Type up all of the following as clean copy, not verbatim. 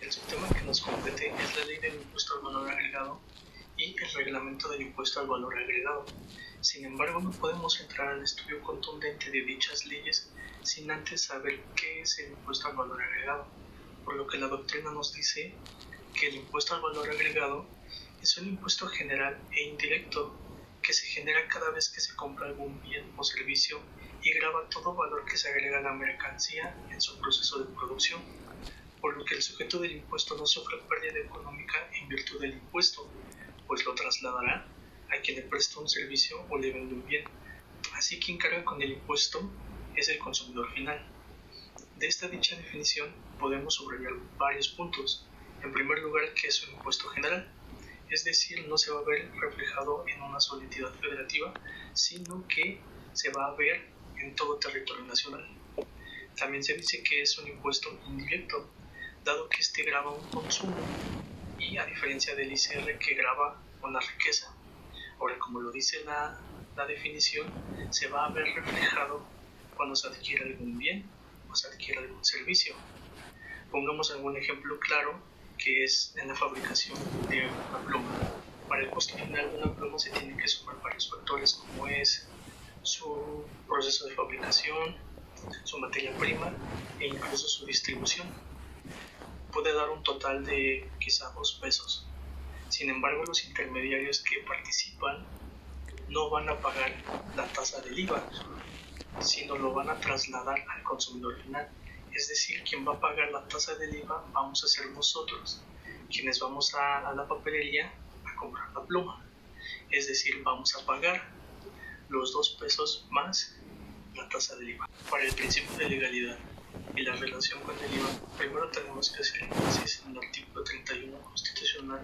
El subtema que nos compete es la ley del impuesto al valor agregado y el reglamento del impuesto al valor agregado. Sin embargo, no podemos entrar al estudio contundente de dichas leyes sin antes saber qué es el impuesto al valor agregado, por lo que la doctrina nos dice que el impuesto al valor agregado es un impuesto general e indirecto que se genera cada vez que se compra algún bien o servicio y grava todo valor que se agrega a la mercancía en su proceso de producción, por lo que el sujeto del impuesto no sufre pérdida económica en virtud del impuesto, pues lo trasladará a quien le presta un servicio o le vende un bien. Así quien carga con el impuesto es el consumidor final. De esta dicha definición podemos subrayar varios puntos. En primer lugar, que es un impuesto general, es decir, no se va a ver reflejado en una sola entidad federativa, sino que se va a ver en todo territorio nacional. También se dice que es un impuesto indirecto, dado que este grava un consumo y a diferencia del ICR que grava una riqueza. Ahora, como lo dice la definición, se va a ver reflejado cuando se adquiere algún bien o se adquiere algún servicio. Pongamos algún ejemplo claro, que es en la fabricación de una pluma. Para el costo final de una pluma se tienen que sumar varios factores, como es su proceso de fabricación, su materia prima e incluso su distribución. Puede dar un total de quizá 2 pesos. Sin embargo, los intermediarios que participan no van a pagar la tasa del IVA, sino lo van a trasladar al consumidor final. Es decir, quien va a pagar la tasa del IVA vamos a ser nosotros, quienes vamos a la papelería a comprar la pluma. Es decir, vamos a pagar los 2 pesos más la tasa del IVA. Para el principio de legalidad y la relación con el IVA, primero tenemos que hacer énfasis en el artículo 31 constitucional,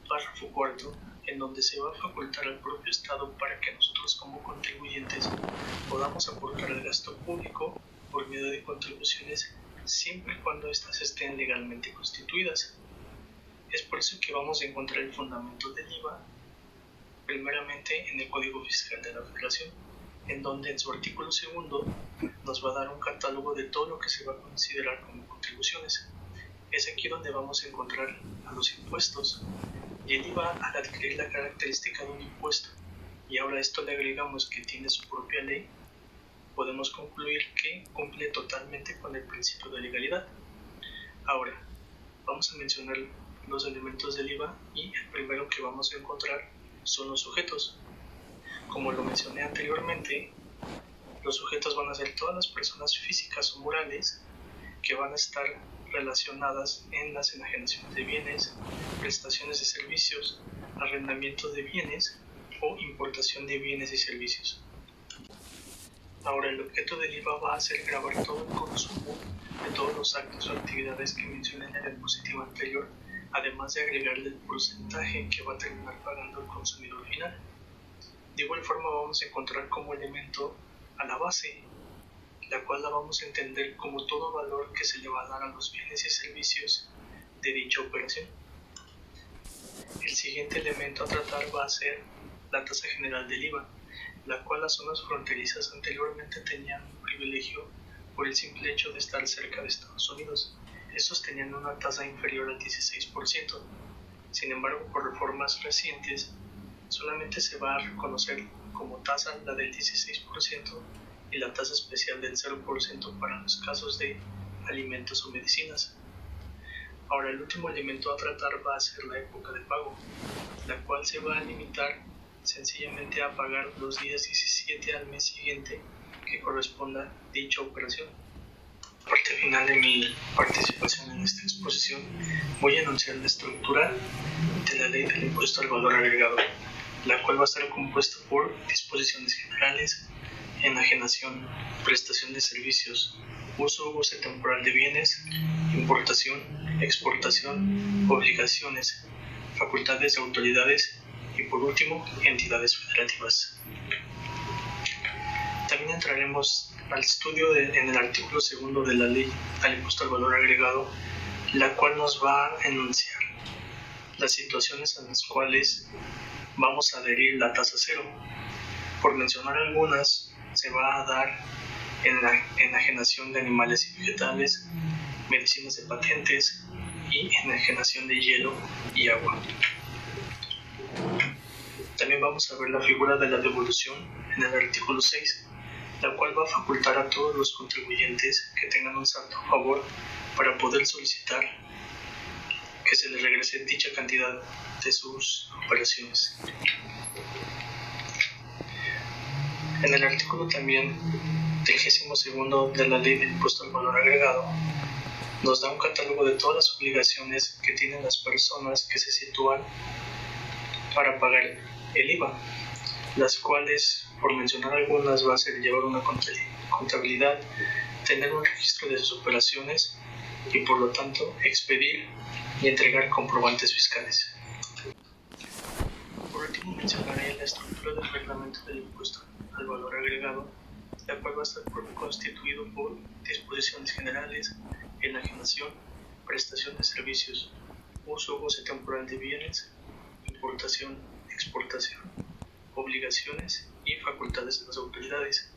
párrafo cuarto, en donde se va a facultar al propio Estado para que nosotros como contribuyentes podamos aportar al gasto público por medio de contribuciones siempre y cuando éstas estén legalmente constituidas. Es por eso que vamos a encontrar el fundamento del IVA primeramente en el Código Fiscal de la Federación, en donde en su artículo segundo nos va a dar un catálogo de todo lo que se va a considerar como contribuciones. Es aquí donde vamos a encontrar a los impuestos, y el IVA, al adquirir la característica de un impuesto y ahora a esto le agregamos que tiene su propia ley, podemos concluir que cumple totalmente con el principio de legalidad. Ahora, vamos a mencionar los elementos del IVA y el primero que vamos a encontrar son los sujetos. Como lo mencioné anteriormente, los sujetos van a ser todas las personas físicas o morales que van a estar relacionadas en las enajenaciones de bienes, prestaciones de servicios, arrendamiento de bienes o importación de bienes y servicios. Ahora, el objeto del IVA va a ser gravar todo el consumo de todos los actos o actividades que mencioné en la diapositiva anterior, además de agregarle el porcentaje que va a terminar pagando el consumidor final. De igual forma vamos a encontrar como elemento a la base, la cual la vamos a entender como todo valor que se le va a dar a los bienes y servicios de dicha operación. El siguiente elemento a tratar va a ser la tasa general del IVA, la cual las zonas fronterizas anteriormente tenían un privilegio por el simple hecho de estar cerca de Estados Unidos. Estos tenían una tasa inferior al 16%. Sin embargo, por reformas recientes, solamente se va a reconocer como tasa la del 16% y la tasa especial del 0% para los casos de alimentos o medicinas. Ahora, el último elemento a tratar va a ser la época de pago, la cual se va a limitar sencillamente a pagar los días 17 al mes siguiente que corresponda a dicha operación. Parte final de mi participación en esta exposición, voy a enunciar la estructura de la ley del impuesto al valor agregado, la cual va a estar compuesta por disposiciones generales, enajenación, prestación de servicios, uso o goce temporal de bienes, importación, exportación, obligaciones, facultades de autoridades y por último, entidades federativas. También entraremos al estudio en el artículo segundo de la ley al impuesto al valor agregado, la cual nos va a enunciar las situaciones en las cuales vamos a adherir la tasa cero. Por mencionar algunas, se va a dar en la enajenación de animales y vegetales, medicinas de patentes, y enajenación de hielo y agua. También vamos a ver la figura de la devolución en el artículo 6, la cual va a facultar a todos los contribuyentes que tengan un saldo a favor para poder solicitar que se les regrese dicha cantidad de sus operaciones. En el artículo también 32 de la Ley del Impuesto al Valor Agregado nos da un catálogo de todas las obligaciones que tienen las personas que se sitúan para pagar el IVA, las cuales, por mencionar algunas, va a ser llevar una contabilidad, tener un registro de sus operaciones y por lo tanto expedir y entregar comprobantes fiscales. Por último mencionaré la estructura del reglamento del impuesto al valor agregado, la cual va a estar constituido por disposiciones generales, enajenación, prestación de servicios, uso o goce temporal de bienes, importación, exportación, obligaciones y facultades de las autoridades.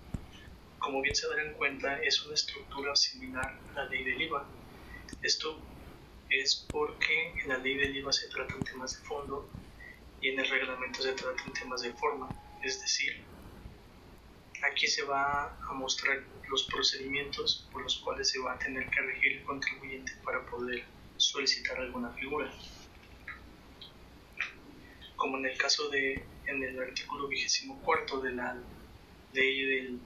Como bien se darán cuenta, es una estructura similar a la ley del IVA. Esto es porque en la ley del IVA se tratan temas de fondo y en el reglamento se tratan temas de forma, es decir, aquí se va a mostrar los procedimientos por los cuales se va a tener que regir el contribuyente para poder solicitar alguna figura. Como en el caso en el artículo 24 de la ley del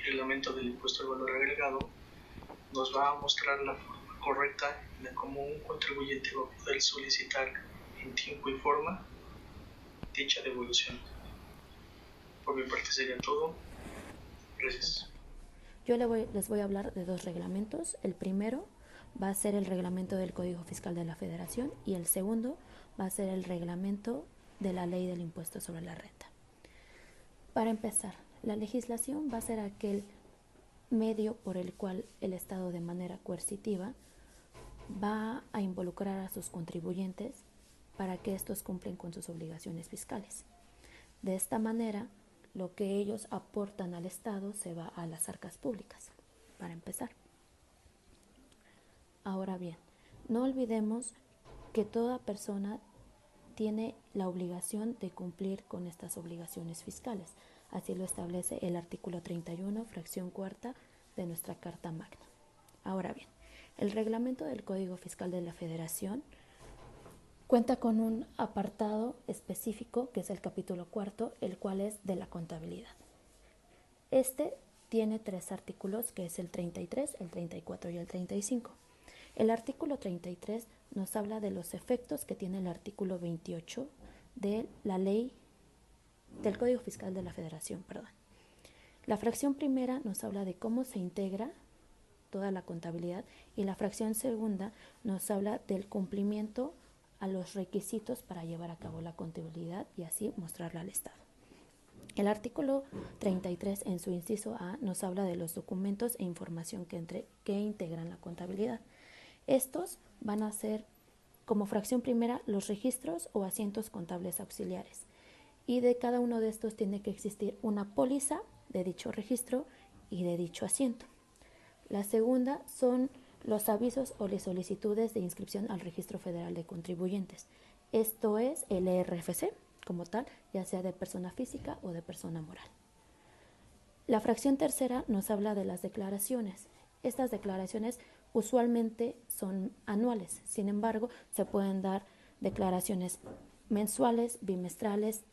reglamento del impuesto al valor agregado, nos va a mostrar la forma correcta de cómo un contribuyente va a poder solicitar en tiempo y forma dicha devolución. Por mi parte sería todo. Gracias. Yo les voy a hablar de dos reglamentos. El primero va a ser el reglamento del Código Fiscal de la Federación y el segundo va a ser el reglamento de la Ley del Impuesto sobre la Renta. Para empezar, la legislación va a ser aquel medio por el cual el Estado de manera coercitiva va a involucrar a sus contribuyentes para que estos cumplen con sus obligaciones fiscales. De esta manera, lo que ellos aportan al Estado se va a las arcas públicas, para empezar. Ahora bien, no olvidemos que toda persona tiene la obligación de cumplir con estas obligaciones fiscales. Así lo establece el artículo 31, fracción cuarta de nuestra Carta Magna. Ahora bien, el reglamento del Código Fiscal de la Federación cuenta con un apartado específico, que es el capítulo cuarto, el cual es de la contabilidad. Este tiene 3 artículos, que es el 33, el 34 y el 35. El artículo 33 nos habla de los efectos que tiene el artículo 28 de la ley del Código Fiscal de la Federación. La fracción primera nos habla de cómo se integra toda la contabilidad y la fracción segunda nos habla del cumplimiento a los requisitos para llevar a cabo la contabilidad y así mostrarla al Estado. El artículo 33 en su inciso A nos habla de los documentos e información que integran la contabilidad. Estos van a ser, como fracción primera, los registros o asientos contables auxiliares. Y de cada uno de estos tiene que existir una póliza de dicho registro y de dicho asiento. La segunda son los avisos o las solicitudes de inscripción al Registro Federal de Contribuyentes. Esto es el ERFC como tal, ya sea de persona física o de persona moral. La fracción tercera nos habla de las declaraciones. Estas declaraciones usualmente son anuales, sin embargo, se pueden dar declaraciones mensuales, bimestrales,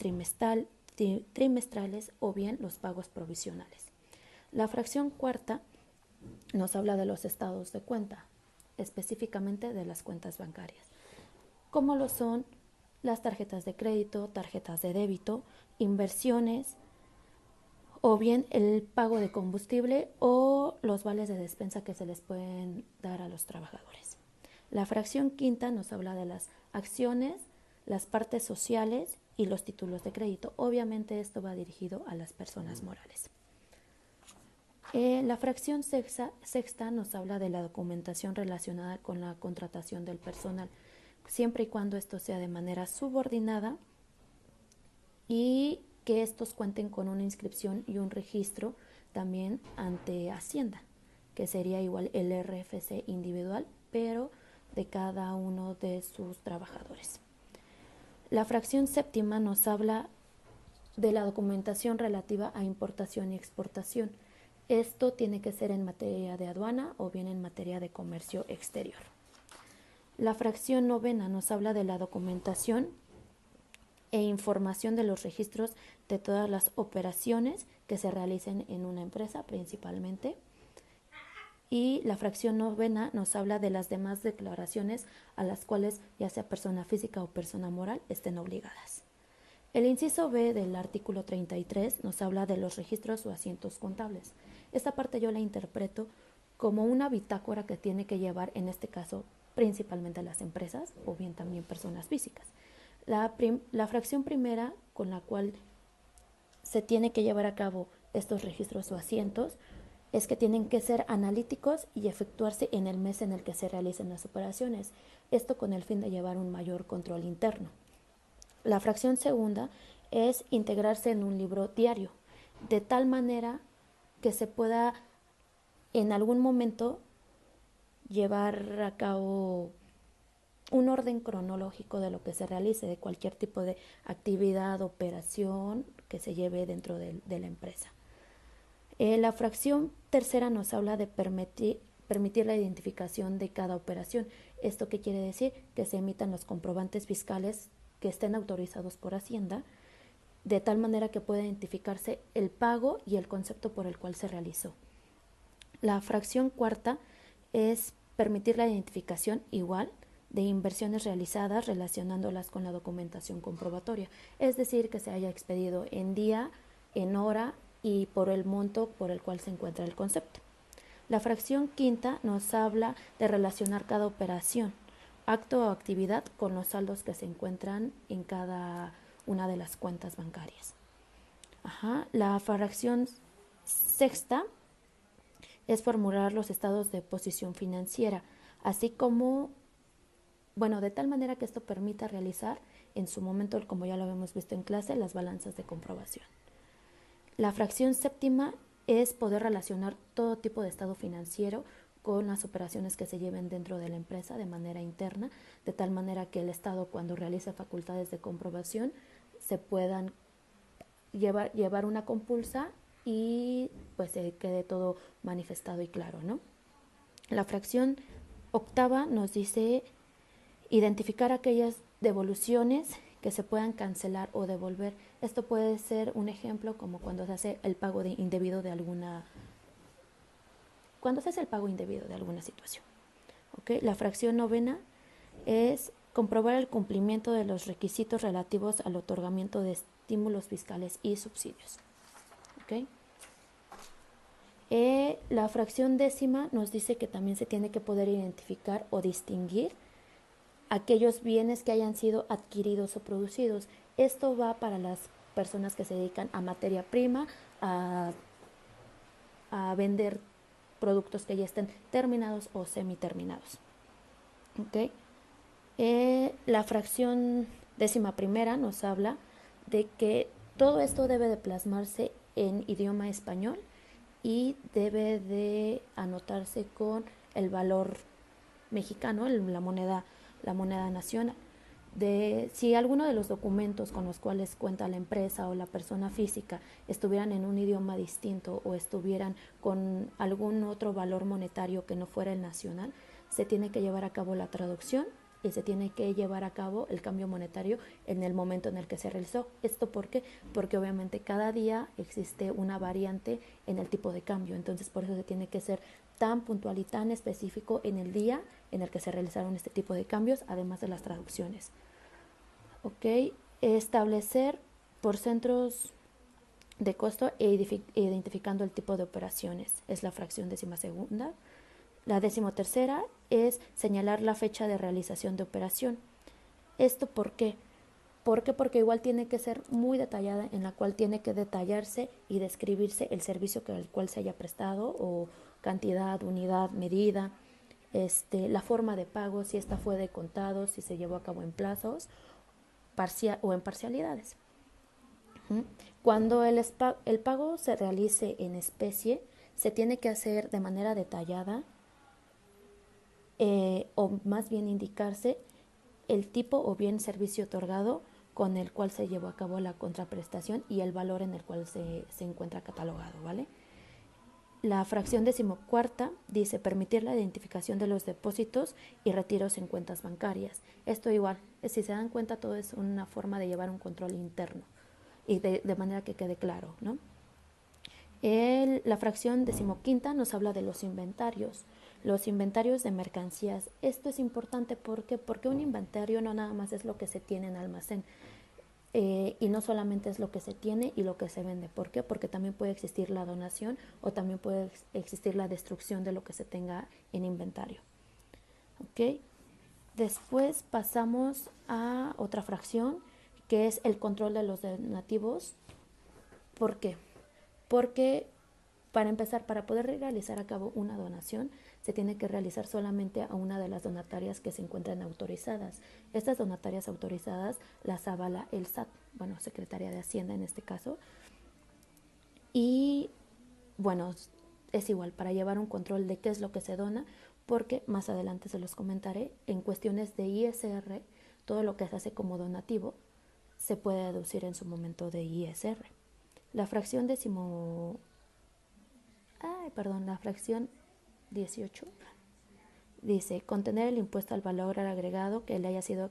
trimestrales o bien los pagos provisionales. La fracción cuarta nos habla de los estados de cuenta, específicamente de las cuentas bancarias, como lo son las tarjetas de crédito, tarjetas de débito, inversiones, o bien el pago de combustible o los vales de despensa que se les pueden dar a los trabajadores. La fracción quinta nos habla de las acciones, las partes sociales y los títulos de crédito. Obviamente esto va dirigido a las personas morales. La fracción sexta nos habla de la documentación relacionada con la contratación del personal, siempre y cuando esto sea de manera subordinada y que estos cuenten con una inscripción y un registro también ante Hacienda, que sería igual el RFC individual, pero de cada uno de sus trabajadores. La fracción séptima nos habla de la documentación relativa a importación y exportación. Esto tiene que ser en materia de aduana o bien en materia de comercio exterior. La fracción novena nos habla de la documentación e información de los registros de todas las operaciones que se realicen en una empresa principalmente. Y la fracción novena nos habla de las demás declaraciones a las cuales ya sea persona física o persona moral estén obligadas. El inciso B del artículo 33 nos habla de los registros o asientos contables. Esta parte yo la interpreto como una bitácora que tiene que llevar, en este caso, principalmente las empresas o bien también personas físicas. La fracción primera con la cual se tiene que llevar a cabo estos registros o asientos es que tienen que ser analíticos y efectuarse en el mes en el que se realicen las operaciones, esto con el fin de llevar un mayor control interno. La fracción segunda es integrarse en un libro diario, de tal manera que se pueda en algún momento llevar a cabo un orden cronológico de lo que se realice, de cualquier tipo de actividad, operación que se lleve dentro de la empresa. La fracción tercera nos habla de permitir la identificación de cada operación. ¿Esto qué quiere decir? Que se emitan los comprobantes fiscales que estén autorizados por Hacienda, de tal manera que pueda identificarse el pago y el concepto por el cual se realizó. La fracción cuarta es permitir la identificación igual de inversiones realizadas relacionándolas con la documentación comprobatoria, es decir, que se haya expedido en día, en hora y por el monto por el cual se encuentra el concepto. La fracción quinta nos habla de relacionar cada operación, acto o actividad con los saldos que se encuentran en cada una de las cuentas bancarias. La fracción sexta es formular los estados de posición financiera, así como, de tal manera que esto permita realizar en su momento, como ya lo habíamos visto en clase, las balanzas de comprobación. La fracción séptima es poder relacionar todo tipo de estado financiero con las operaciones que se lleven dentro de la empresa de manera interna, de tal manera que el Estado, cuando realice facultades de comprobación, se puedan llevar una compulsa y pues se quede todo manifestado y claro, ¿no? La fracción octava nos dice identificar aquellas devoluciones que se puedan cancelar o devolver. Esto puede ser un ejemplo como cuando se hace el pago indebido de alguna situación. ¿Okay? La fracción novena es comprobar el cumplimiento de los requisitos relativos al otorgamiento de estímulos fiscales y subsidios. ¿Okay? La fracción décima nos dice que también se tiene que poder identificar o distinguir aquellos bienes que hayan sido adquiridos o producidos. Esto va para las personas que se dedican a materia prima, a vender productos que ya estén terminados o semiterminados. ¿Okay? La fracción décima primera nos habla de que todo esto debe de plasmarse en idioma español y debe de anotarse con el valor mexicano, la moneda nacional. Si alguno de los documentos con los cuales cuenta la empresa o la persona física estuvieran en un idioma distinto o estuvieran con algún otro valor monetario que no fuera el nacional, se tiene que llevar a cabo la traducción y se tiene que llevar a cabo el cambio monetario en el momento en el que se realizó. ¿Esto por qué? Porque obviamente cada día existe una variante en el tipo de cambio, entonces por eso se tiene que ser tan puntual y tan específico en el día en el que se realizaron este tipo de cambios, además de las traducciones. Establecer por centros de costo identificando el tipo de operaciones es la fracción décima segunda. La decimotercera es señalar la fecha de realización de operación. ¿Esto por qué? Porque igual tiene que ser muy detallada, en la cual tiene que detallarse y describirse el servicio al cual se haya prestado, o cantidad, unidad, medida, la forma de pago, si esta fue de contado, si se llevó a cabo en plazos o en parcialidades. Cuando el pago se realice en especie, se tiene que hacer de manera detallada o más bien indicarse el tipo o bien servicio otorgado con el cual se llevó a cabo la contraprestación y el valor en el cual se encuentra catalogado, ¿vale? La fracción 14ª dice permitir la identificación de los depósitos y retiros en cuentas bancarias. Esto igual, si se dan cuenta, todo es una forma de llevar un control interno y de manera que quede claro, ¿no? La fracción 15ª nos habla de los inventarios de mercancías. Esto es importante porque un inventario no nada más es lo que se tiene en almacén, y no solamente es lo que se tiene y lo que se vende. ¿Por qué? Porque también puede existir la donación o también puede existir la destrucción de lo que se tenga en inventario. ¿Ok? Después pasamos a otra fracción que es el control de los donativos. ¿Por qué? Porque para empezar, para poder realizar a cabo una donación, se tiene que realizar solamente a una de las donatarias que se encuentran autorizadas. Estas donatarias autorizadas las avala el SAT, bueno, Secretaría de Hacienda en este caso. Y bueno, es igual para llevar un control de qué es lo que se dona, porque más adelante se los comentaré, en cuestiones de ISR, todo lo que se hace como donativo se puede deducir en su momento de ISR. La fracción la fracción 18 dice contener el impuesto al valor agregado que le haya sido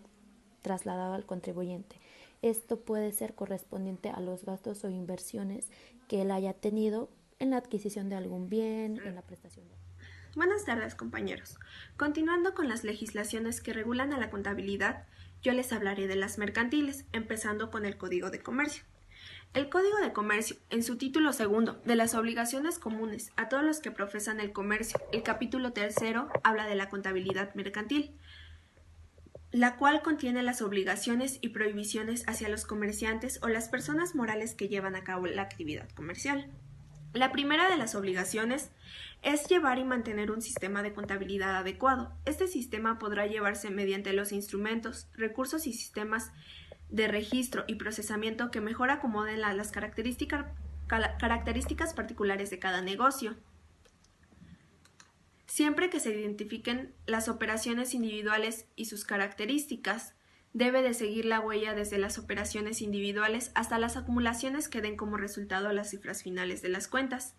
trasladado al contribuyente. Esto puede ser correspondiente a los gastos o inversiones que él haya tenido en la adquisición de algún bien, en la prestación de... Buenas tardes, compañeros. Continuando con las legislaciones que regulan a la contabilidad, yo les hablaré de las mercantiles, empezando con el Código de Comercio. El Código de Comercio, en su título segundo, de las obligaciones comunes a todos los que profesan el comercio, el capítulo 3, habla de la contabilidad mercantil, la cual contiene las obligaciones y prohibiciones hacia los comerciantes o las personas morales que llevan a cabo la actividad comercial. La primera de las obligaciones es llevar y mantener un sistema de contabilidad adecuado. Este sistema podrá llevarse mediante los instrumentos, recursos y sistemas de registro y procesamiento que mejor acomoden las características particulares de cada negocio. Siempre que se identifiquen las operaciones individuales y sus características, debe de seguir la huella desde las operaciones individuales hasta las acumulaciones que den como resultado las cifras finales de las cuentas.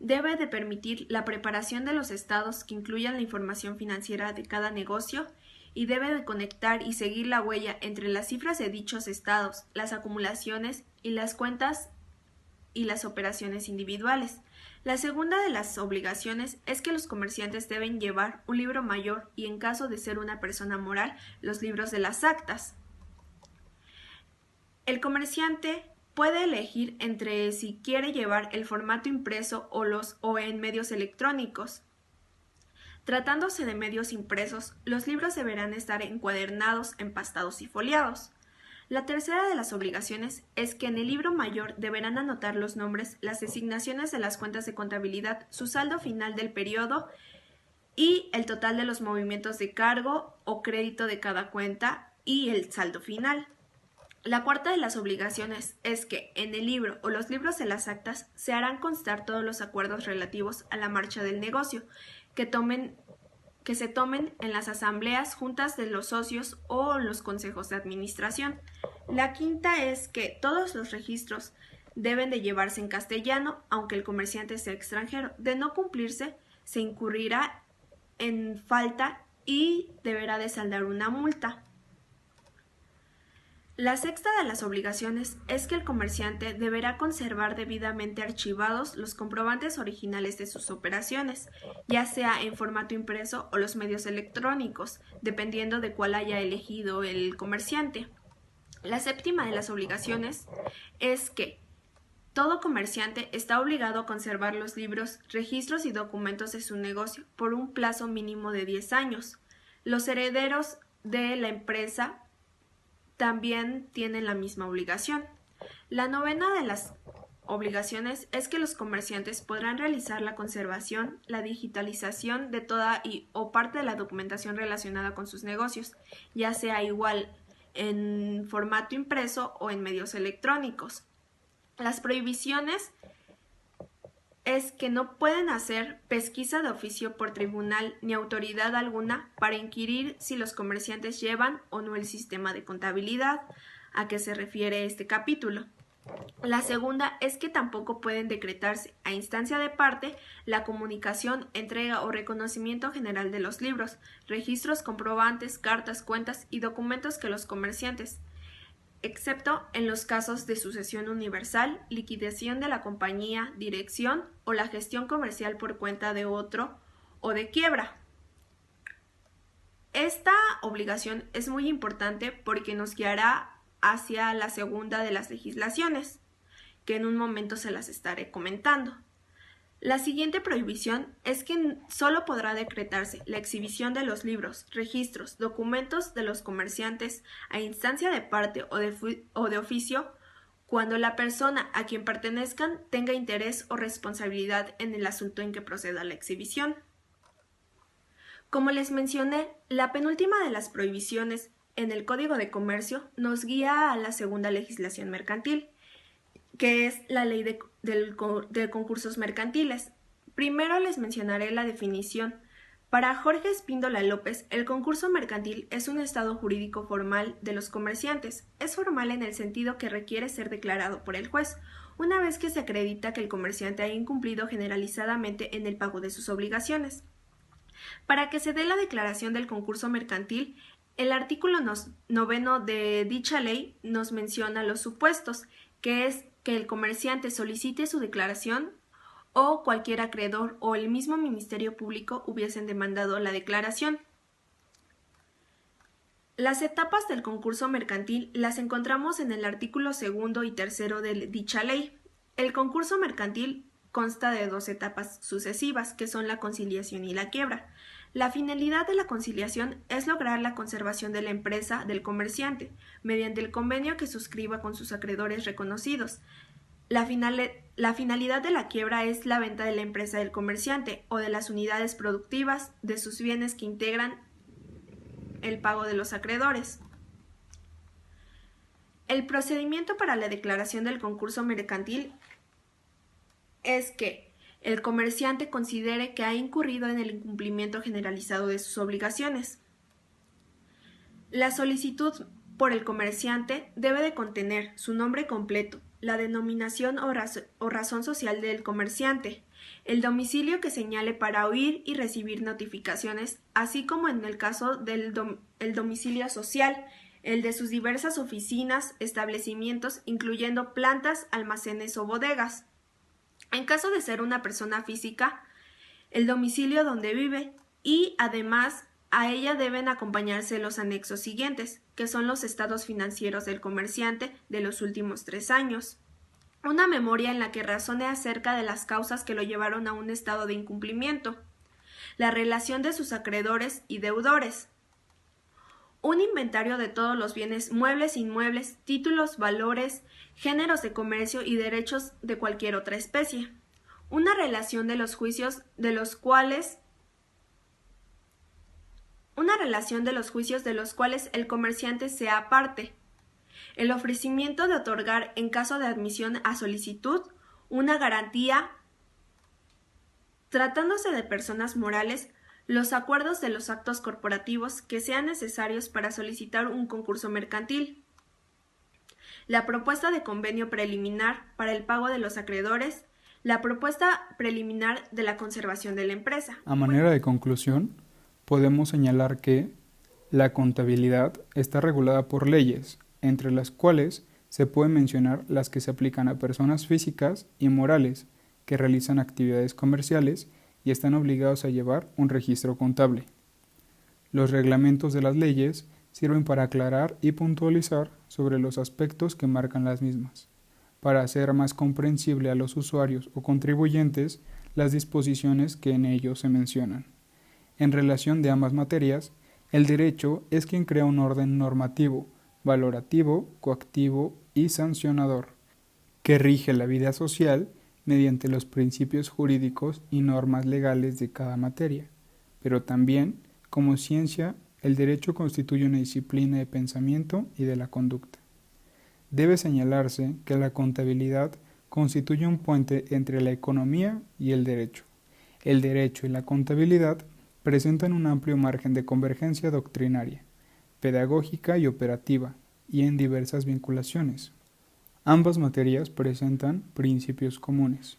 Debe de permitir la preparación de los estados que incluyan la información financiera de cada negocio y debe de conectar y seguir la huella entre las cifras de dichos estados, las acumulaciones y las cuentas y las operaciones individuales. La segunda de las obligaciones es que los comerciantes deben llevar un libro mayor y, en caso de ser una persona moral, los libros de las actas. El comerciante puede elegir entre si quiere llevar el formato impreso o en medios electrónicos. Tratándose de medios impresos, los libros deberán estar encuadernados, empastados y foliados. La tercera de las obligaciones es que en el libro mayor deberán anotar los nombres, las designaciones de las cuentas de contabilidad, su saldo final del periodo y el total de los movimientos de cargo o crédito de cada cuenta y el saldo final. La cuarta de las obligaciones es que en el libro o los libros de las actas se harán constar todos los acuerdos relativos a la marcha del negocio que se tomen en las asambleas, juntas de los socios o los consejos de administración. La quinta es que todos los registros deben de llevarse en castellano, aunque el comerciante sea extranjero. De no cumplirse, se incurrirá en falta y deberá de saldar una multa. La sexta de las obligaciones es que el comerciante deberá conservar debidamente archivados los comprobantes originales de sus operaciones, ya sea en formato impreso o los medios electrónicos, dependiendo de cuál haya elegido el comerciante. La séptima de las obligaciones es que todo comerciante está obligado a conservar los libros, registros y documentos de su negocio por un plazo mínimo de 10 años. Los herederos de la empresa también tienen la misma obligación. La novena de las obligaciones es que los comerciantes podrán realizar la conservación, la digitalización de toda o parte de la documentación relacionada con sus negocios, ya sea igual en formato impreso o en medios electrónicos. Las prohibiciones es que no pueden hacer pesquisa de oficio por tribunal ni autoridad alguna para inquirir si los comerciantes llevan o no el sistema de contabilidad a que se refiere este capítulo. La segunda es que tampoco pueden decretarse a instancia de parte la comunicación, entrega o reconocimiento general de los libros, registros, comprobantes, cartas, cuentas y documentos que los comerciantes, excepto en los casos de sucesión universal, liquidación de la compañía, dirección o la gestión comercial por cuenta de otro o de quiebra. Esta obligación es muy importante porque nos guiará hacia la segunda de las legislaciones, que en un momento se las estaré comentando. La siguiente prohibición es que solo podrá decretarse la exhibición de los libros, registros, documentos de los comerciantes a instancia de parte o de oficio cuando la persona a quien pertenezcan tenga interés o responsabilidad en el asunto en que proceda la exhibición. Como les mencioné, la penúltima de las prohibiciones en el Código de Comercio nos guía a la segunda legislación mercantil, que es la ley de concursos mercantiles. Primero les mencionaré la definición. Para Jorge Espíndola López, el concurso mercantil es un estado jurídico formal de los comerciantes. Es formal en el sentido que requiere ser declarado por el juez, una vez que se acredita que el comerciante ha incumplido generalizadamente en el pago de sus obligaciones. Para que se dé la declaración del concurso mercantil, el artículo 9 de dicha ley nos menciona los supuestos, que es que el comerciante solicite su declaración o cualquier acreedor o el mismo Ministerio Público hubiesen demandado la declaración. Las etapas del concurso mercantil las encontramos en el artículo 2 y 3 de dicha ley. El concurso mercantil consta de 2 etapas sucesivas, que son la conciliación y la quiebra. La finalidad de la conciliación es lograr la conservación de la empresa del comerciante, mediante el convenio que suscriba con sus acreedores reconocidos. La finalidad de la quiebra es la venta de la empresa del comerciante o de las unidades productivas de sus bienes que integran el pago de los acreedores. El procedimiento para la declaración del concurso mercantil es que el comerciante considere que ha incurrido en el incumplimiento generalizado de sus obligaciones. La solicitud por el comerciante debe de contener su nombre completo, la denominación o razón social del comerciante, el domicilio que señale para oír y recibir notificaciones, así como en el caso del domicilio social, el de sus diversas oficinas, establecimientos, incluyendo plantas, almacenes o bodegas. En caso de ser una persona física, el domicilio donde vive y además a ella deben acompañarse los anexos siguientes, que son los estados financieros del comerciante de los últimos 3 años. Una memoria en la que razone acerca de las causas que lo llevaron a un estado de incumplimiento, la relación de sus acreedores y deudores, un inventario de todos los bienes muebles, inmuebles, títulos, valores, géneros de comercio y derechos de cualquier otra especie, una relación de los juicios de los cuales el comerciante sea parte, el ofrecimiento de otorgar en caso de admisión a solicitud una garantía, tratándose de personas morales, los acuerdos de los actos corporativos que sean necesarios para solicitar un concurso mercantil, la propuesta de convenio preliminar para el pago de los acreedores, la propuesta preliminar de la conservación de la empresa. A manera de conclusión, podemos señalar que la contabilidad está regulada por leyes, entre las cuales se pueden mencionar las que se aplican a personas físicas y morales que realizan actividades comerciales y están obligados a llevar un registro contable. Los reglamentos de las leyes sirven para aclarar y puntualizar sobre los aspectos que marcan las mismas, para hacer más comprensible a los usuarios o contribuyentes las disposiciones que en ellos se mencionan. En relación de ambas materias, el derecho es quien crea un orden normativo, valorativo, coactivo y sancionador, que rige la vida social mediante los principios jurídicos y normas legales de cada materia, pero también, como ciencia, el derecho constituye una disciplina de pensamiento y de la conducta. Debe señalarse que la contabilidad constituye un puente entre la economía y el derecho. El derecho y la contabilidad presentan un amplio margen de convergencia doctrinaria, pedagógica y operativa, y en diversas vinculaciones. Ambas materias presentan principios comunes.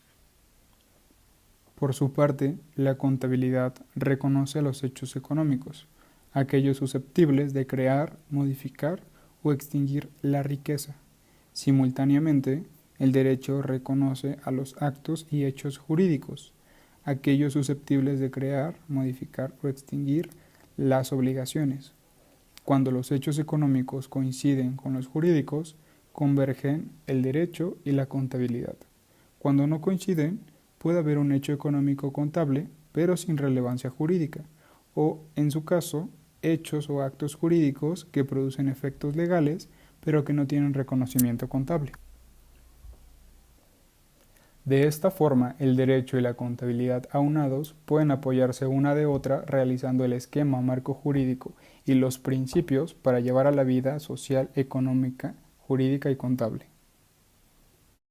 Por su parte, la contabilidad reconoce a los hechos económicos, aquellos susceptibles de crear, modificar o extinguir la riqueza. Simultáneamente, el derecho reconoce a los actos y hechos jurídicos, aquellos susceptibles de crear, modificar o extinguir las obligaciones. Cuando los hechos económicos coinciden con los jurídicos, convergen el derecho y la contabilidad. Cuando no coinciden, puede haber un hecho económico contable, pero sin relevancia jurídica, o, en su caso, hechos o actos jurídicos que producen efectos legales, pero que no tienen reconocimiento contable. De esta forma, el derecho y la contabilidad aunados pueden apoyarse una de otra realizando el esquema marco jurídico y los principios para llevar a la vida social, económica, jurídica y contable.